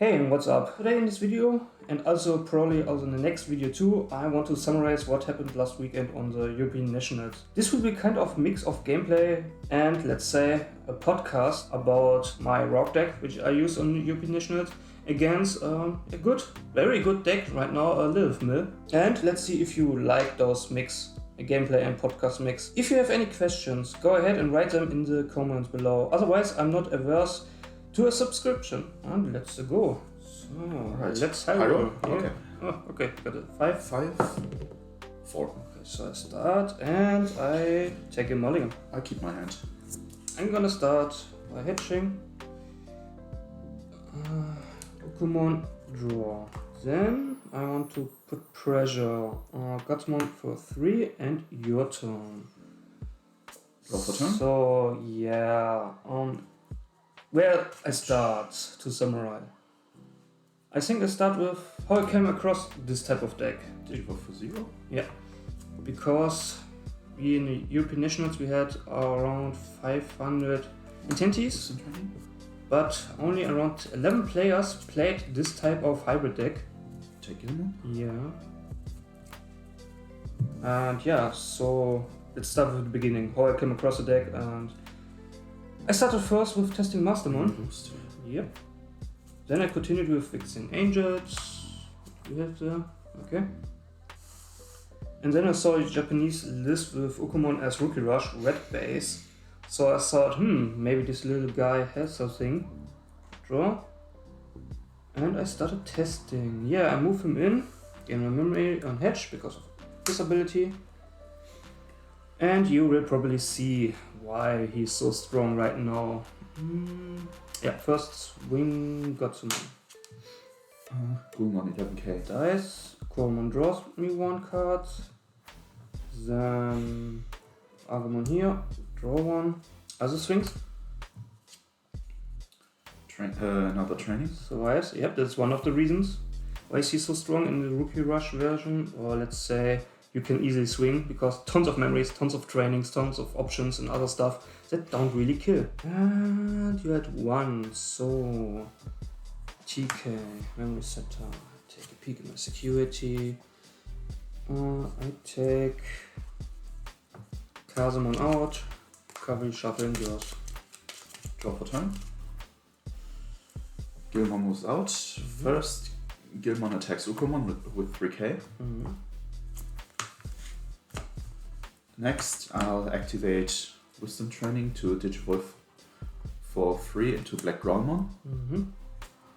Hey, and what's up? Today in this video, and also probably also in the next video too, I want to summarize what happened last weekend on the European Nationals. This will be kind of mix of gameplay and, let's say, a podcast about my rock deck, which I use on the European Nationals, against a very good deck right now, a Lilithmill. And let's see if you like those mix, gameplay and podcast mix. If you have any questions, go ahead and write them in the comments below. Otherwise, I'm not averse to a subscription. And let's go. So, right. let's have roll. Yeah. Okay. Oh, okay, got it. 5, 4. Okay, so I start and I take a mulligan. I keep my hand. I'm gonna start by hedging. Ukkomon, draw. Then I want to put pressure on Ukkomon for 3 and your turn. Draw for turn? So yeah, where I start to summarize. I think I start with how I came across this type of deck. Did you go for 0? Yeah, because we in the European Nationals we had around 500 intentees, but only around 11 players played this type of hybrid deck. Take Gilmon? Yeah. And yeah, so let's start with the beginning, how I came across the deck. And I started first with testing Mastermon. Boost. Yep. Then I continued with fixing Angels. You have there. Okay. And then I saw a Japanese list with Ukkomon as Rookie Rush, red base. So I thought, maybe this little guy has something. Draw. And I started testing. Yeah, I move him in. Gain my memory on Hedge because of his ability. And you will probably see why he's so strong right now. Yeah, first swing got some Gulmon 11k. dice. Ukkomon draws me one card. Then Ukkomon here, draw one. Other swings. Another training. So yep, that's one of the reasons why he's so strong in the Rookie Rush version. Or let's say you can easily swing because tons of memories, tons of trainings, tons of options and other stuff that don't really kill. And you had one, so TK, memory setter. Take a peek at my security. I take Kazamon out, Cavalry Shuffle and yours. Draw for turn. Gilmon moves out. First, Gilmon attacks Ukkomon with 3k. Next, I'll activate Wisdom Training to Digivolve for 3 into Black Growlmon.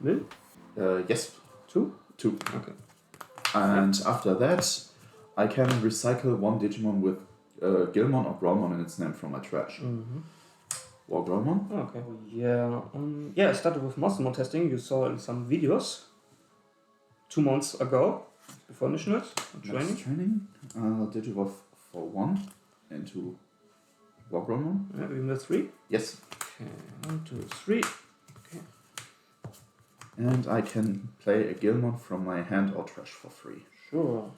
Will? Yes. 2? 2. Okay. And after that, I can recycle one Digimon with Gilmon or Growlmon in its name from my trash. War Growlmon. Okay. Yeah, I started with Mastermon testing. You saw in some videos 2 months ago before Nationals training. Next training, I'll Digivolve for 1 into War Growlmon. Yeah, we move 3. Yes. Okay, 1, 2, 3. Okay. And I can play a Gilmon from my hand or trash for 3. Sure.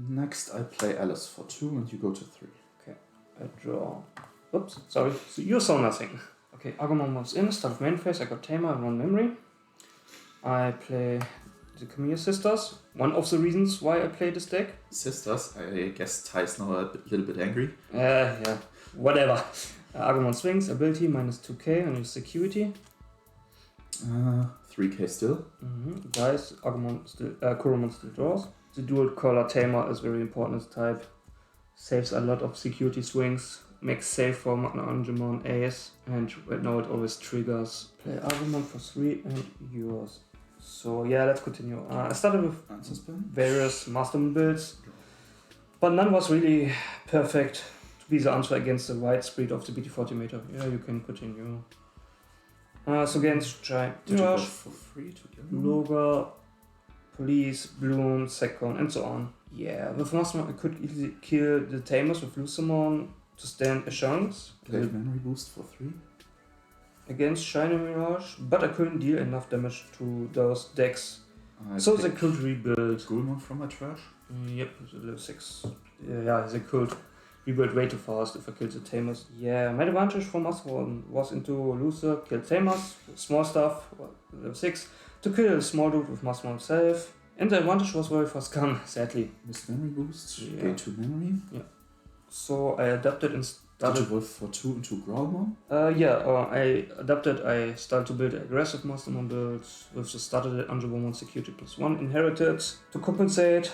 Next I play Alice for 2 and you go to 3. Okay. I draw. Oops, sorry. So you saw nothing. Okay, Ukkomon moves in, start of main phase. I got Tamer and 1 memory. I play the Kamiya Sisters. One of the reasons why I play this deck. Sisters, I guess Ty's now a little bit angry. Yeah, whatever. Ukkomon swings, ability minus 2k on your security. 3k still. Dice, Kuromon still draws. The dual color Tamer is very important as type. Saves a lot of security swings. Makes safe for Angemon Ace. And right now it always triggers. Play Ukkomon for 3 and yours. So yeah, let's continue. I started with various Masterman builds. But none was really perfect to be the answer against the widespread of the BT14 meta. Yeah, you can continue. So against Giant Rush, for 3 to Loga, Police, Bloom, Second, and so on. Yeah, with Mastermon I could easily kill the Tamers with Lucemon to stand a chance. Play memory boost for 3. Against Shiny Mirage, but I couldn't deal enough damage to those decks. So they could rebuild. Gulmon from my trash. Yep, it's a level 6. Yeah, they could rebuild way too fast if I kill the Tamers. Yeah, my advantage for Master One was into Loser, kill Tamers, small stuff, level 6, to kill a small dude with Master One himself. And the advantage was very fast gun, sadly. Missed memory boost, Yeah. gain 2 memory. Yeah. So I adapted and started... Digivolve for 2 into Growlmon? I adapted, I started to build aggressive Mastermon builds with the started under 1 security +1 inherited to compensate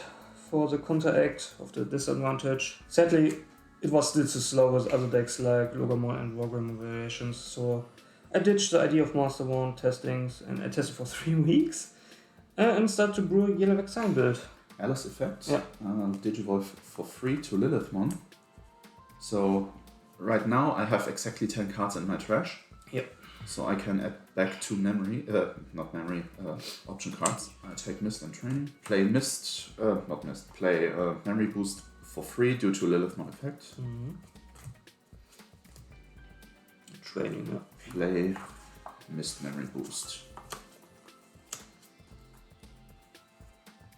for the counteract of the disadvantage. Sadly, it was still too slow with other decks like Logamon and Wargreymon variations, so I ditched the idea of Mastermon testings and I tested for 3 weeks and started to brew a Yellow Vexine build. Alice effect. Yeah. Digivolve for free to Lilithmon. So right now I have exactly 10 cards in my trash. Yep. So I can add back 2 memory, option cards. I take Mist and Training. Play Mist, play Memory Boost for free due to Lilithmon effect. Training, yeah. Play Mist Memory Boost.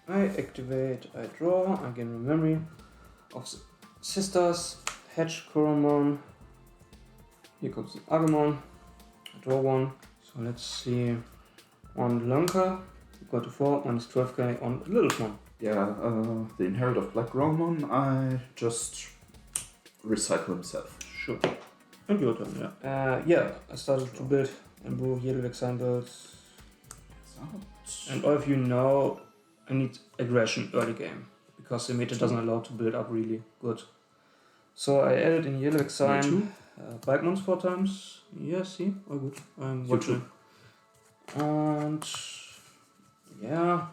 I activate, I draw, I gain a memory of the sisters, Hedge, Koromon. Here comes the Agumon. I draw 1. So let's see. 1 Lunker, go to 4, -12k on Lilithmon. Yeah, the inherit of Black Growlmon, I just recycle himself. Sure. And your turn, yeah. I started to build and brew Yellow Vexine builds. And all of you know I need aggression early game because the meta doesn't allow to build up really good. So I added in Yellow Vexine Bikemons 4 times. Yeah, see, all good. I'm watching. And yeah.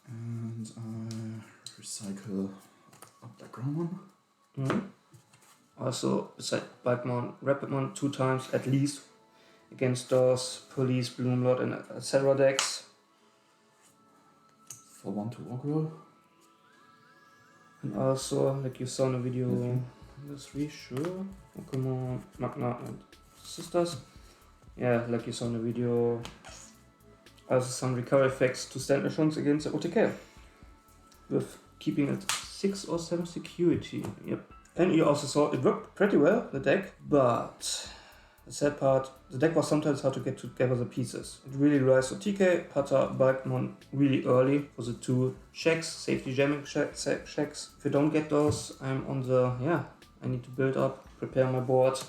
And I recycle Black Growlmon. Also, beside Bikemon, Rapidmon 2 times at least against those Police, Bloomlord, and etc. decks. For 1 to Wargrow. And also, like you saw in the video, the 3, sure. Ukkomon, Magna, and Sisters. Yeah, like you saw in the video, also some recovery effects to stand a chance against the OTK. With keeping it 6 or 7 security. Yep. And you also saw it worked pretty well, the deck, but the sad part, the deck was sometimes hard to get together the pieces. It really relies on TK, Pata, Bikemon really early for the 2 checks, safety jamming checks. If you don't get those, I'm on the, I need to build up, prepare my board.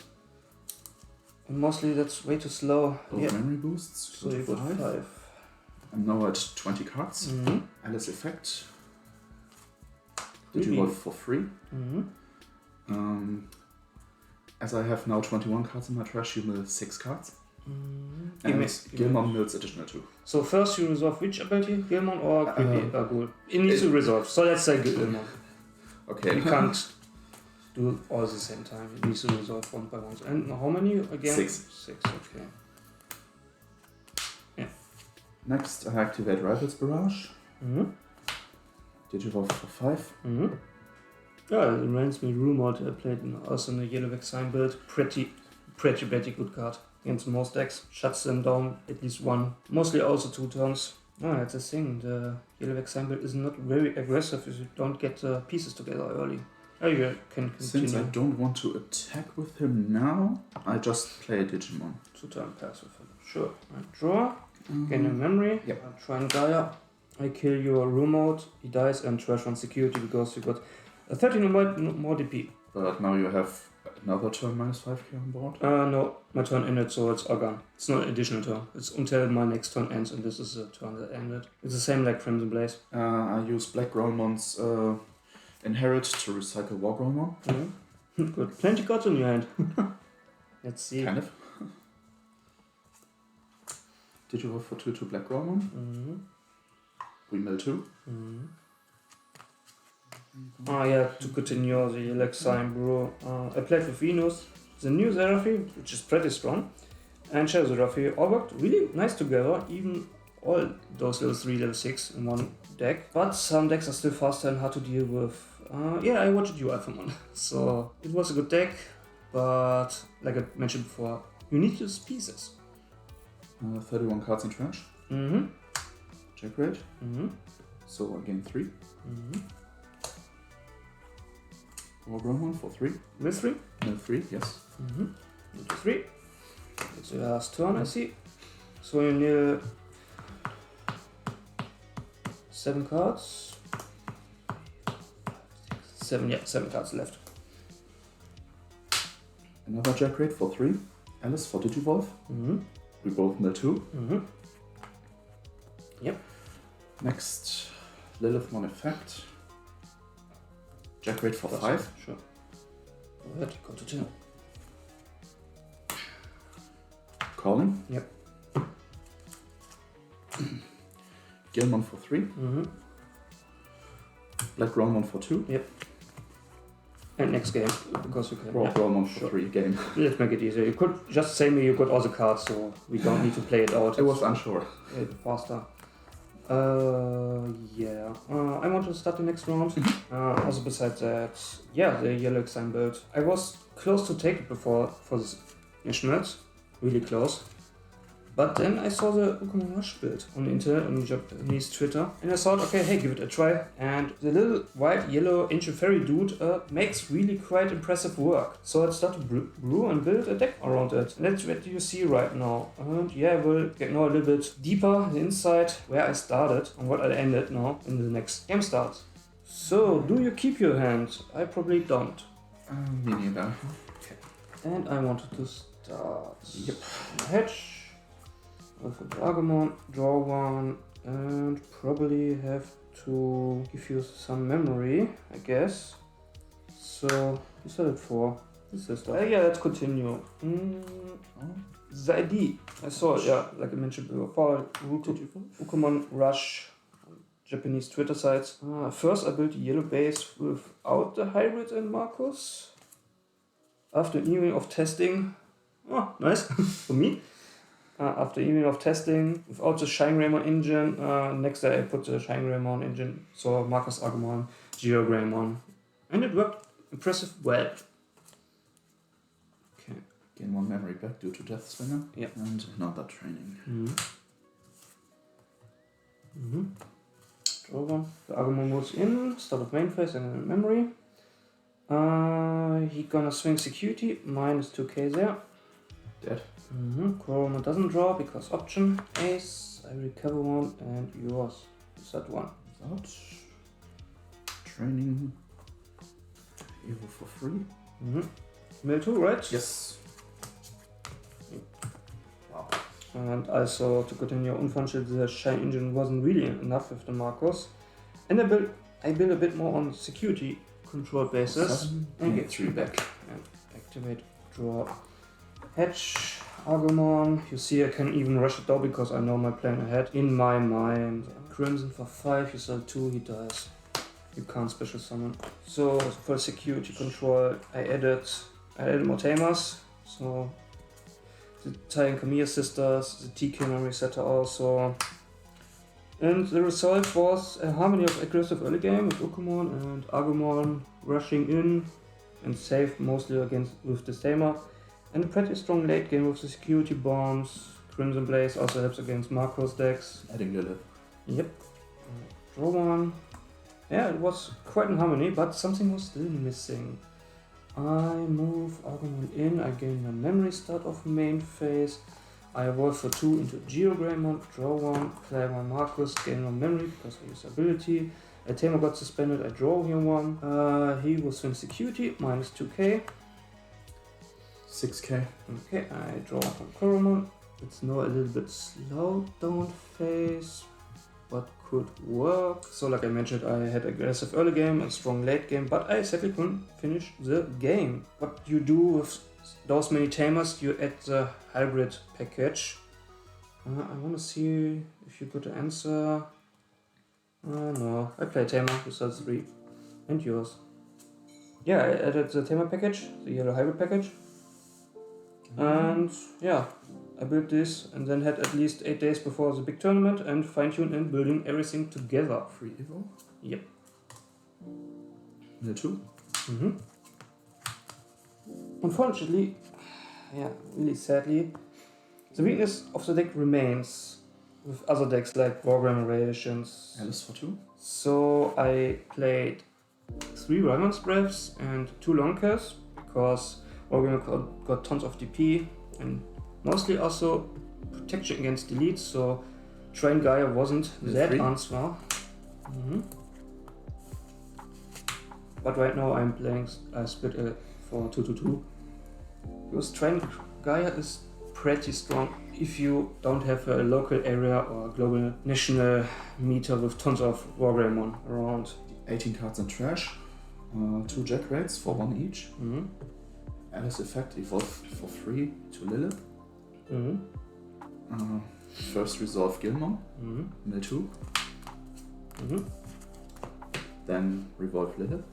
And mostly that's way too slow. Both memory boosts. So you got 5. I'm now at 20 cards. Alice effect. Really? Digivolve for free. As I have now 21 cards in my trash, you mill 6 cards. And Gilmon mills additional 2. So first you resolve which ability? Gilmon or Creepy? Ghoul? It needs to resolve, so let's say Gilmon. Okay. You can't do all at the same time. It needs to resolve 1 by 1. And how many again? 6. 6, okay. Yeah. Next, I activate Rival's Barrage. Digivolve for 5. Yeah, it reminds me Rumored. I played also in a Yellow Vexine build. Pretty good card against most decks. Shuts them down at least 1. Mostly also 2 turns. That's the thing. The Yellow Vexine build is not very aggressive if you don't get the pieces together early. You can continue. Since I don't want to attack with him now, I just play Digimon. 2-turn pass with him. Sure. I draw. Gain a memory. Yep. I try and Gaia. I kill your Rumored. He dies and trash 1 security because you got a 13 more DP. But now you have another turn -5k on board? No, my turn ended, so it's all gone. It's not an additional turn. It's until my next turn ends, and this is the turn that ended. It's the same like Crimson Blaze. I use Black Growlmon's Inherit to recycle War Growlmon. Good. Plenty cards in your hand. Let's see. Kind of. Digivolve for 2 to Black Growlmon. We mill 2. To continue the Vexine brew, I played with Venus, the new Seraphy, which is pretty strong, and Shadow Seraphy all worked really nice together, even all those level 3, level 6 in one deck. But some decks are still faster and hard to deal with. I watched you, Ukkomon. So it was a good deck, but like I mentioned before, you need to use pieces. 31 cards in trash. Check rate. So I gain 3. Wargrown one for 3. Mill 3. Mill 3, yes. Into 3. It's the last turn, I see. So you need 7 cards. 7, yeah, 7 cards left. Another Jack Raid for 3. Alice for Digivolve. We both mill 2. Yep. Next, Lilithmill effect. Jack Raid for 5. Sure. Go ahead, go to 10. Calling. Yep. Gilmon for 3. Black Ground one for 2. Yep. And next game, because you can. Raw Ground one for 3 game. Let's make it easier. You could just say me you got all the cards, so we don't need to play it out. I was unsure. Faster. Yeah. I want to start the next round. Also besides that, yeah, the yellow exam build. I was close to take it before for the nationals. Really close. But then I saw the Ukkomon Rush build on the internet, on Japanese Twitter, and I thought, okay, hey, give it a try. And the little white, yellow, ancient fairy dude makes really quite impressive work. So I started to brew and build a deck around it. And that's what you see right now. And yeah, we'll get now a little bit deeper the inside where I started and what I ended now in the next game start. So, do you keep your hand? I probably don't. Me neither. Okay. And I wanted to start. Yep. Hedge. With a Ukkomon, draw one, and probably have to give you some memory, I guess. So, you said it 4. This is the. Yeah, let's continue. The ID. I saw it, yeah, like I mentioned before. Ukkomon Rush, Japanese Twitter sites. First, I built a yellow base without the hybrid and Marcus. After an evening of testing. Oh, nice for me. After evening of testing, without the Shine Greymon engine, next day I put the Shine Greymon engine, so Marcus Ukkomon, Geo Greymon, and it worked impressive well. Okay. Gain 1 memory back due to Death Swinger. Yeah. And another training. Draw one. The Ukkomon goes in, start of main phase and memory. He gonna swing security, minus 2k there. Dead. Corona doesn't draw because option. Ace, I recover 1 and yours. Is that 1? Without training. Evo for 3. Mill 2, right? Yes. Wow. And also to continue, unfortunately the Shine engine wasn't really enough with the Marcos. And I built a bit more on security control basis. And get 3 back. And activate, draw, hedge. Ukkomon, you see I can even rush it down because I know my plan ahead in my mind. Crimson for 5, you sell 2, he dies. You can't special summon. So for security control I added more tamers. So the Tai and Kamiya sisters, the TK memory setter also. And the result was a harmony of aggressive early game with Ukkomon and Ukkomon rushing in and safe mostly against with the tamer. And a pretty strong late game with the security bombs. Crimson Blaze also helps against Marcos decks. Adding Lilith. Yep. Draw one. Yeah, it was quite in harmony, but something was still missing. I move Ukkomon in, I gain my memory start of main phase. I evolve for 2 into Geo Greymon, draw 1, play my Marcus, gain 1 memory because I use ability. A tamer got suspended, I draw here 1. He will swing security, minus 2k. 6k. Okay, I draw from Coromon. It's now a little bit slow down phase, but could work. So like I mentioned, I had aggressive early game and strong late game, but I sadly couldn't finish the game. What you do with those many tamers, you add the hybrid package. I want to see if you got the answer. No, I play tamer, results 3. And yours. Yeah, I added the tamer package, the yellow hybrid package. And yeah, I built this and then had at least 8 days before the big tournament and fine-tuned and building everything together. Free Evo? Yep. Mill 2? Unfortunately, yeah, really sadly, the weakness of the deck remains with other decks like Wargram Relations. Alice for 2? So I played 3 Ramon's Breaths and 2 Longcasts, because Wargaming got tons of DP and mostly also protection against deletes, so Train Gaia wasn't that answer. But right now I'm playing, I split it for 2-2-2. Because Train Gaia is pretty strong if you don't have a local area or global national meter with tons of Wargreymon around. 18 cards in trash, 2 Jack Rates for 1 each. Alice effect evolve for free to Lilith. First resolve Gilmon, mill 2. Then revolve Lilith.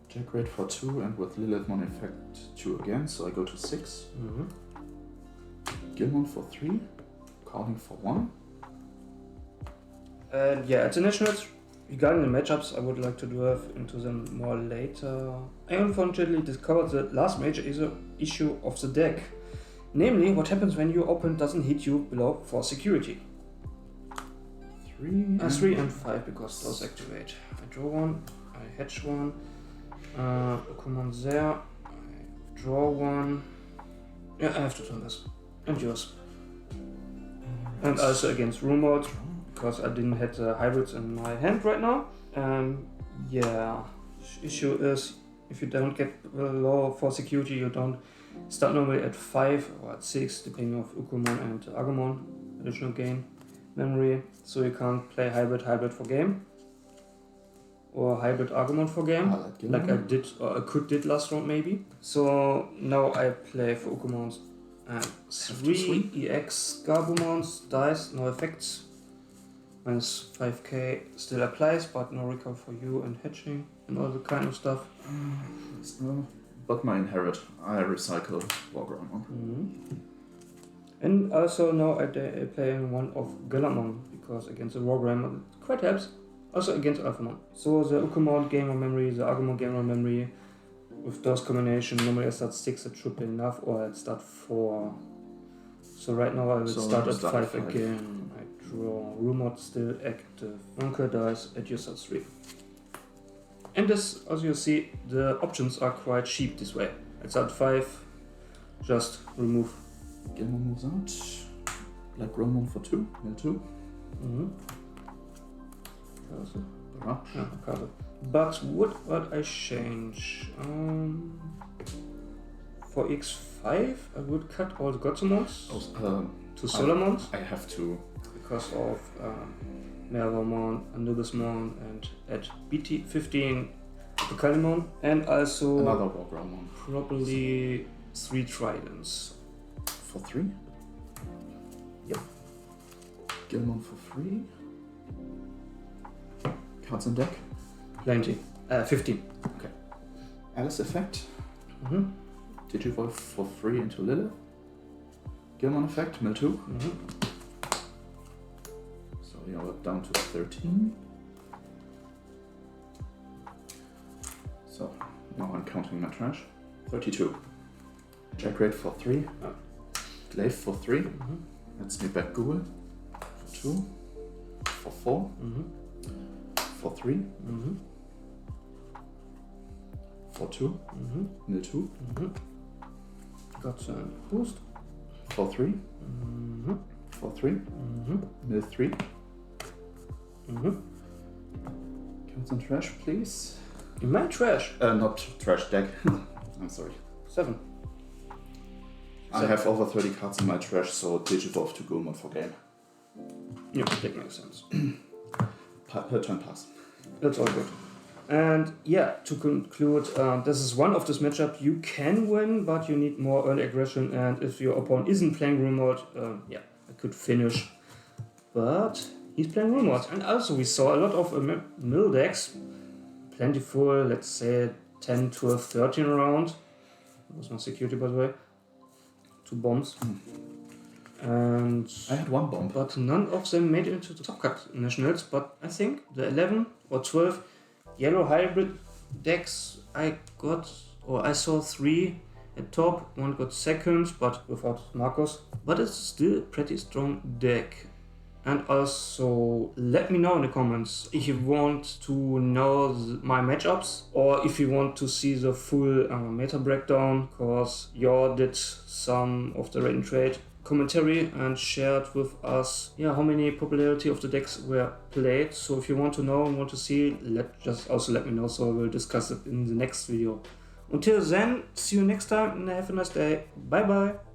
Jack rate for 2 and with Lilithmon effect 2 again, so I go to 6. Gilmon for 3, calling for 1. And yeah, at the Nationals, regarding the matchups, I would like to delve into them more later. I unfortunately discovered the last major issue of the deck. Namely, what happens when your opponent doesn't hit you below 4 security. 3 and 5, because those activate. I draw 1, I hedge 1, Ukkomon there, I draw 1. Yeah, I have to turn this. And yours. And also against room mode, because I didn't have the hybrids in my hand right now. Yeah, issue is if you don't get below 4 security, you don't start normally at 5 or at 6, depending on Ukkomon and Agumon, additional gain memory, so you can't play hybrid for game or hybrid Agumon for game, like I did or I could last round maybe. So now I play for Ukkomons and 3 EX Gabumons, dice, no effects. Minus 5k still applies, but no recall for you and hedging and all the kind of stuff. But my inherit, I recycle Wargreymon. And also now I play one of Galamon, because against the Wargreymon it quite helps. Also against Alphamon. So the Ukkomon gamer memory, the Agumon gamer memory, with those combination, normally I start 6, it should be enough, or I'd start 4. So right now I will start at 5 again. I draw Rumor still active. Anchor dice at your start 3. And this, as you see, the options are quite cheap this way. I start 5, just remove. Gilmon moves out. Like Romon for 2, mill 2. But what I change? For x5, I would cut all the Godsumons to Solomons. I have to. Because of Mervamon, Anubismon, and at BT14, Ukkomon, and also another Wargreymon. Probably 3 Tridents. For 3? Yep. Gilmon for 3. Cards on deck? Plenty. 15. Okay. Alice effect. Digivolve for 3 into Lilith. Gilmon effect, mill 2. So you're down to 13. So now I'm counting my trash. 32. Jack rate for 3. Glaive for 3. That's me back Google. For 2. For 4. For 3. For 2. Mill 2. Got a boost. For 3. For 3. Mill 3. Counts on trash, please. In my trash? Not trash deck. I'm sorry. 7. I have over 30 cards in my trash, so Digivolve to Gilmon for game. Yeah, that makes sense. Per turn pass. That's all good. And yeah, to conclude, this is one of this matchup you can win, but you need more early aggression, and if your opponent isn't playing room mode, yeah, I could finish. But he's playing room mode. And also we saw a lot of mill decks, plentiful, let's say 10, 12, 13 around. That was no security, by the way. 2 bombs. And I had 1 bomb. But none of them made it into the top cut nationals, but I think the 11 or 12 yellow hybrid decks I got, or I saw 3 at top, 1 got second, but without Marcos. But it's still a pretty strong deck. And also let me know in the comments if you want to know my matchups or if you want to see the full meta breakdown, because Yor did some of the raid and trade commentary and shared with us how many popularity of the decks were played. So if you want to know and want to see, just also let me know, so I will discuss it in the next video. Until then, see you next time and have a nice day. Bye bye.